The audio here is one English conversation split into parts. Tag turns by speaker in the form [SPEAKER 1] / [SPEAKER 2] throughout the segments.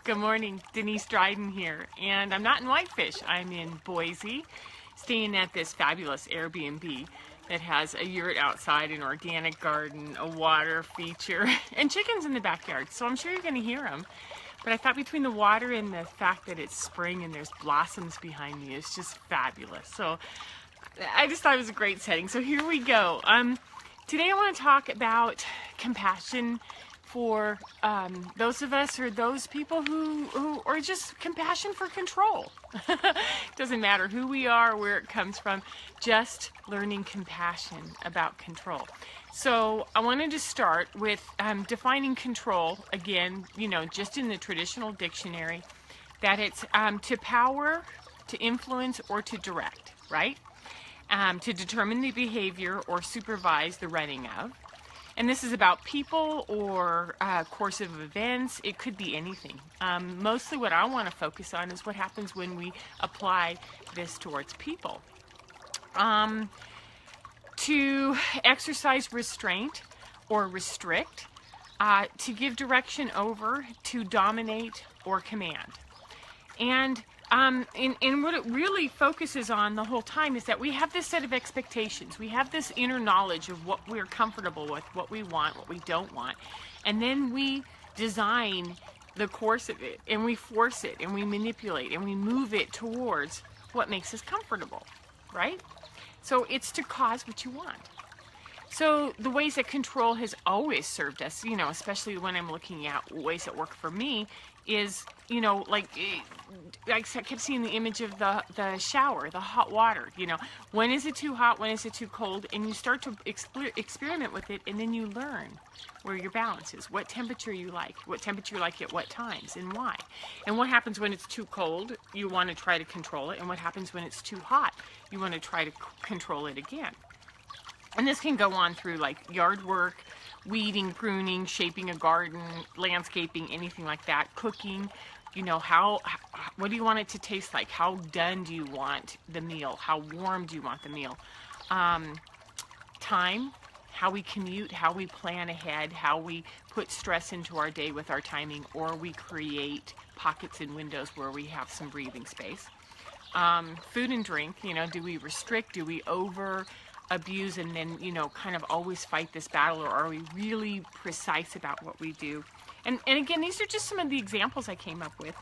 [SPEAKER 1] Good morning, Denise Dryden here, and I'm not in Whitefish. I'm in Boise, staying at this fabulous Airbnb that has a yurt outside, an organic garden, a water feature, and chickens in the backyard, so I'm sure you're going to hear them. But I thought between the water and the fact that it's spring and there's blossoms behind me, it's just fabulous. So I just thought it was a great setting. So here we go. Today I want to talk about compassion for those of us or those people who or just compassion for control. Doesn't matter who we are, where it comes from, just learning compassion about control. So I wanted to start with defining control, again, just in the traditional dictionary, that it's to power, to influence, or to direct, right? To determine the behavior or supervise the running of. And this is about people or course of events. It could be anything. Mostly what I want to focus on is what happens when we apply this towards people. To exercise restraint or restrict, to give direction over, to dominate or command. And what it really focuses on the whole time is that we have this set of expectations. We have this inner knowledge of what we're comfortable with, what we want, what we don't want. And then we design the course of it, and we force it, and we manipulate, and we move it towards what makes us comfortable, right? So it's to cause what you want. So the ways that control has always served us, especially when I'm looking at ways that work for me, is, I kept seeing the image of the shower, the hot water, when is it too hot, when is it too cold, and you start to experiment with it, and then you learn where your balance is, what temperature you like at what times, and why. And what happens when it's too cold, you want to try to control it, and what happens when it's too hot, you want to try to control it again. And this can go on through like yard work, weeding, pruning, shaping a garden, landscaping, anything like that, cooking. What do you want it to taste like? How done do you want the meal? How warm do you want the meal? Time, how we commute, how we plan ahead, how we put stress into our day with our timing, or we create pockets and windows where we have some breathing space. Food and drink, do we restrict? Do we abuse and then, kind of always fight this battle, or are we really precise about what we do? And again, these are just some of the examples I came up with.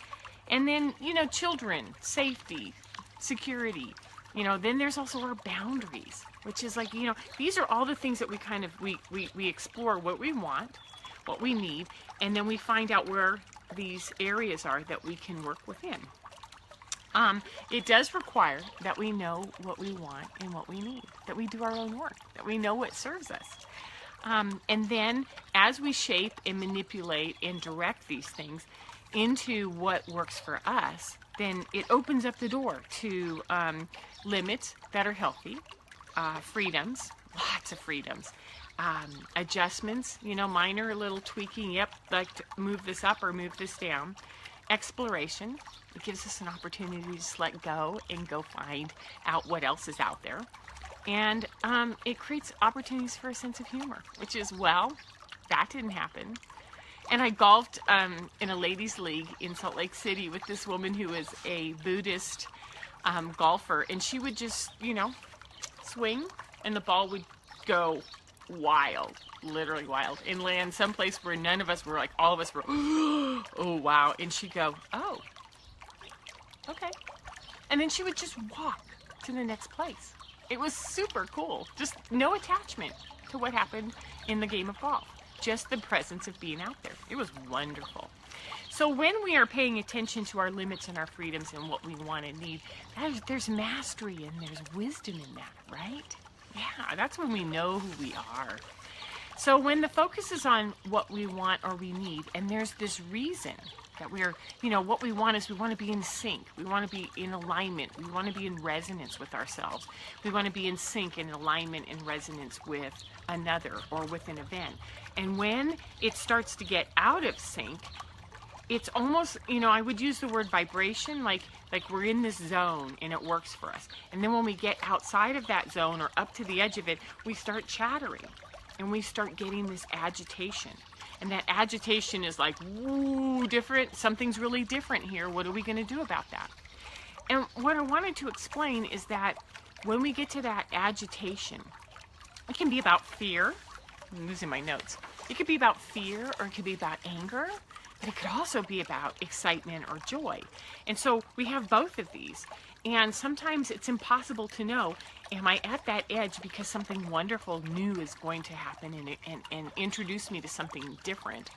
[SPEAKER 1] And then, children, safety, security, then there's also our boundaries, which is like, these are all the things that we explore what we want, what we need, and then we find out where these areas are that we can work within. It does require that we know what we want and what we need, that we do our own work, that we know what serves us. And then as we shape and manipulate and direct these things into what works for us, then it opens up the door to limits that are healthy, freedoms, lots of freedoms, adjustments, minor little tweaking, like to move this up or move this down. Exploration, it gives us an opportunity to just let go and go find out what else is out there. And it creates opportunities for a sense of humor, which is, well, that didn't happen. And I golfed in a ladies' league in Salt Lake City with this woman who is a Buddhist golfer, and she would just, swing, and the ball would go wild, literally wild, and land someplace where none of us were, like, all of us were, oh, wow. And she'd go, oh, okay. And then she would just walk to the next place. It was super cool. Just no attachment to what happened in the game of golf. Just the presence of being out there. It was wonderful. So when we are paying attention to our limits and our freedoms and what we want and need, there's mastery and there's wisdom in that, right? Yeah, that's when we know who we are. So when the focus is on what we want or we need, and there's this reason that we're, what we want is we want to be in sync. We want to be in alignment. We want to be in resonance with ourselves. We want to be in sync and alignment and resonance with another or with an event. And when it starts to get out of sync, it's almost, I would use the word vibration, like we're in this zone and it works for us. And then when we get outside of that zone or up to the edge of it, we start chattering and we start getting this agitation. and that agitation is like, woo, different, something's really different here. What are we going to do about that? And what I wanted to explain is that when we get to that agitation, it can be about fear. I'm losing my notes. It could be about fear, or it could be about anger, but it could also be about excitement or joy. And so we have both of these. And sometimes it's impossible to know, am I at that edge because something wonderful new is going to happen and introduce me to something different?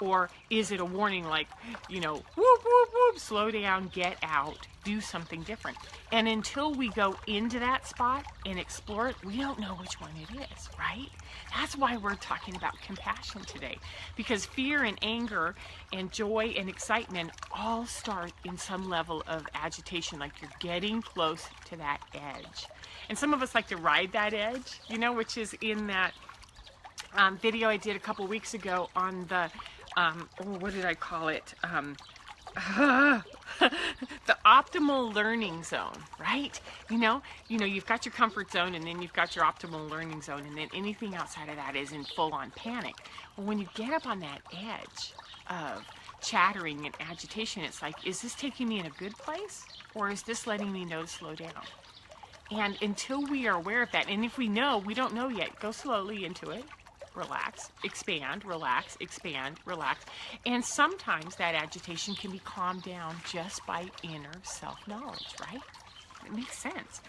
[SPEAKER 1] Or is it a warning like, you know, whoop, whoop, whoop, slow down, get out, do something different? And until we go into that spot and explore it, we don't know which one it is, right? That's why we're talking about compassion today. Because fear and anger and joy and excitement all start in some level of agitation, like you're getting close to that edge. And some of us like to ride that edge, you know, which is in that video I did a couple weeks ago on the what did I call it? The optimal learning zone, right? You know, you've got your comfort zone, and then you've got your optimal learning zone, and then anything outside of that is in full-on panic. Well, when you get up on that edge of chattering and agitation, it's like, is this taking me in a good place, or is this letting me know to slow down? And until we are aware of that, and if we know, we don't know yet, go slowly into it. Relax, expand, relax, expand, relax. And sometimes that agitation can be calmed down just by inner self-knowledge, right? It makes sense.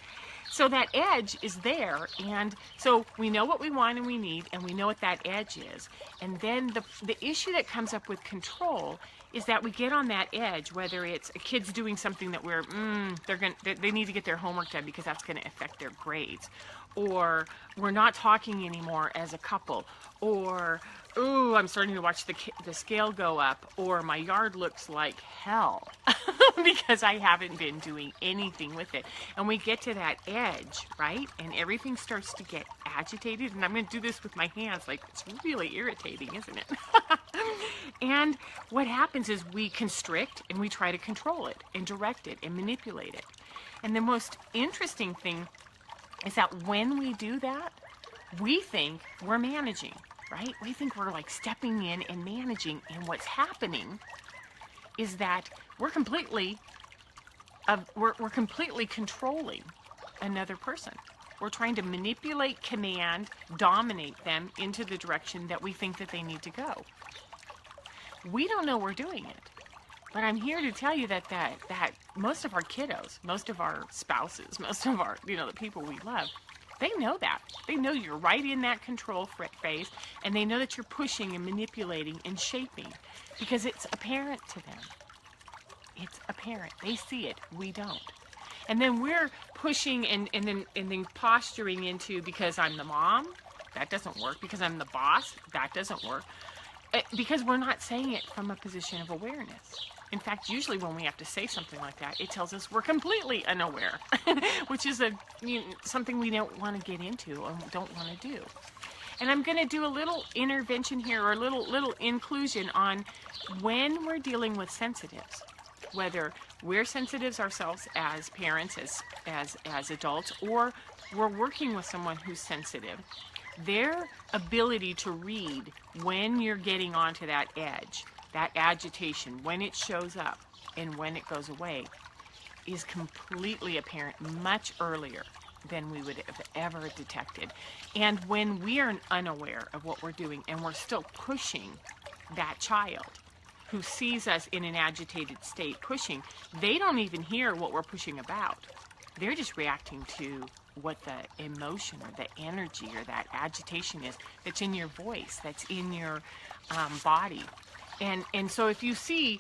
[SPEAKER 1] So that edge is there, and so we know what we want and we need, and we know what that edge is. And then the issue that comes up with control is that we get on that edge, whether it's a kid's doing something that we're, they need to get their homework done because that's going to affect their grades, or we're not talking anymore as a couple, or, ooh, I'm starting to watch the scale go up, or my yard looks like hell because I haven't been doing anything with it. And we get to that edge, right? And everything starts to get agitated. And I'm going to do this with my hands, like, it's really irritating, isn't it? And what happens is we constrict and we try to control it and direct it and manipulate it. And the most interesting thing is that when we do that, we think we're managing, right? We think we're like stepping in and managing, and what's happening is that we're completely controlling another person. We're trying to manipulate, command, dominate them into the direction that we think that they need to go. We don't know we're doing it. But I'm here to tell you that most of our kiddos, most of our spouses, most of our, the people we love, they know that. They know you're right in that control phase, and they know that you're pushing and manipulating and shaping because it's apparent to them. It's apparent. They see it. We don't. And then we're pushing and then posturing into, because I'm the mom, that doesn't work. Because I'm the boss, that doesn't work. Because we're not saying it from a position of awareness. In fact, usually when we have to say something like that, it tells us we're completely unaware, which is something we don't want to get into or don't want to do. And I'm going to do a little intervention here, or a little inclusion on when we're dealing with sensitives, whether we're sensitives ourselves as parents, as adults, or we're working with someone who's sensitive. Their ability to read when you're getting onto that edge, that agitation, when it shows up and when it goes away, is completely apparent much earlier than we would have ever detected. And when we are unaware of what we're doing and we're still pushing that child who sees us in an agitated state pushing, they don't even hear what we're pushing about. They're just reacting to what the emotion or the energy or that agitation is that's in your voice, that's in your body. And so if you see,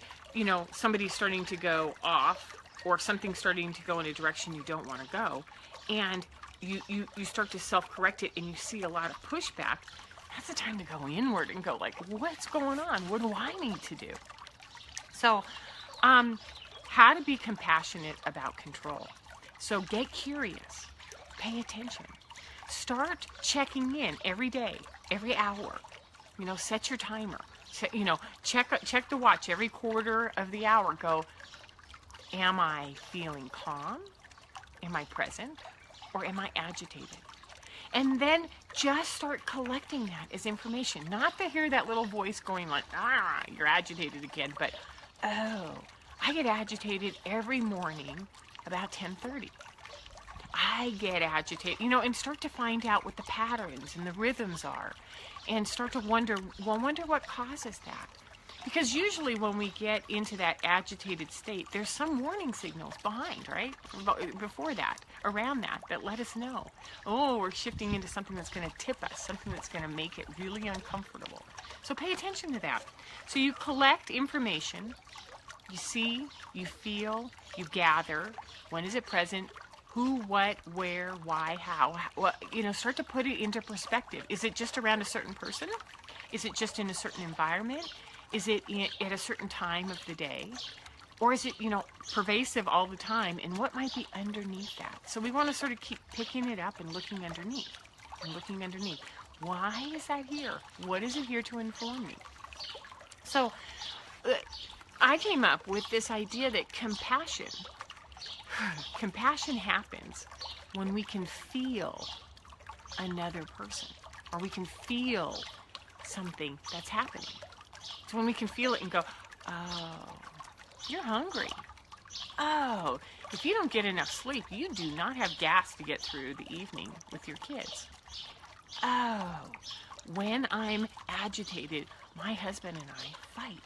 [SPEAKER 1] somebody starting to go off, or something starting to go in a direction you don't want to go, and you start to self-correct it and you see a lot of pushback, that's the time to go inward and go like, what's going on? What do I need to do? So, how to be compassionate about control. So get curious, pay attention, start checking in every day, every hour, set your timer, check the watch every quarter of the hour, go, am I feeling calm? Am I present? Or am I agitated? And then just start collecting that as information. Not to hear that little voice going like, ah, you're agitated again, but, oh, I get agitated every morning about 10:30. I get agitated, and start to find out what the patterns and the rhythms are, and start to wonder what causes that. Because usually when we get into that agitated state, there's some warning signals behind, right? Before that, around that let us know. Oh, we're shifting into something that's going to tip us, something that's going to make it really uncomfortable. So pay attention to that. So you collect information, you see, you feel, you gather. When is it present? Who, what, where, why, how? Start to put it into perspective. Is it just around a certain person? Is it just in a certain environment? Is it at a certain time of the day? Or is it, pervasive all the time? And what might be underneath that? So we want to sort of keep picking it up and looking underneath. Why is that here? What is it here to inform me? So I came up with this idea that compassion happens when we can feel another person, or we can feel something that's happening. So when we can feel it and go, oh, you're hungry. Oh, if you don't get enough sleep, you do not have gas to get through the evening with your kids. Oh, when I'm agitated, my husband and I fight.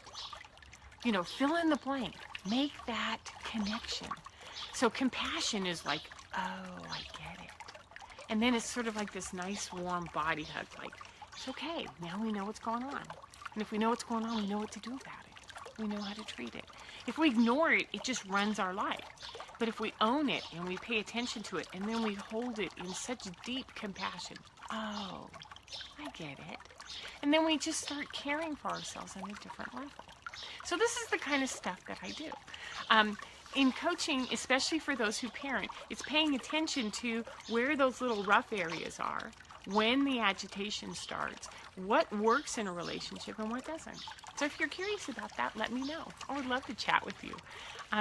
[SPEAKER 1] Fill in the blank. Make that connection. So compassion is like, oh, I get it. And then it's sort of like this nice warm body hug, like, it's okay, now we know what's going on. And if we know what's going on, we know what to do about it. We know how to treat it. If we ignore it, it just runs our life. But if we own it and we pay attention to it and then we hold it in such deep compassion, oh, I get it. And then we just start caring for ourselves on a different level. So this is the kind of stuff that I do. In coaching, especially for those who parent, it's paying attention to where those little rough areas are, when the agitation starts, what works in a relationship and what doesn't. So if you're curious about that, let me know. I would love to chat with you.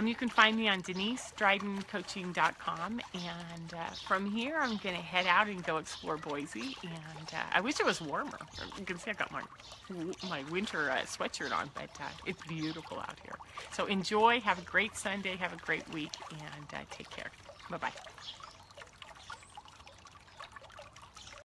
[SPEAKER 1] You can find me on DeniseDrydenCoaching.com, and from here I'm going to head out and go explore Boise, and I wish it was warmer. You can see I got my winter sweatshirt on, but it's beautiful out here. So enjoy, have a great Sunday, have a great week, and take care. Bye-bye.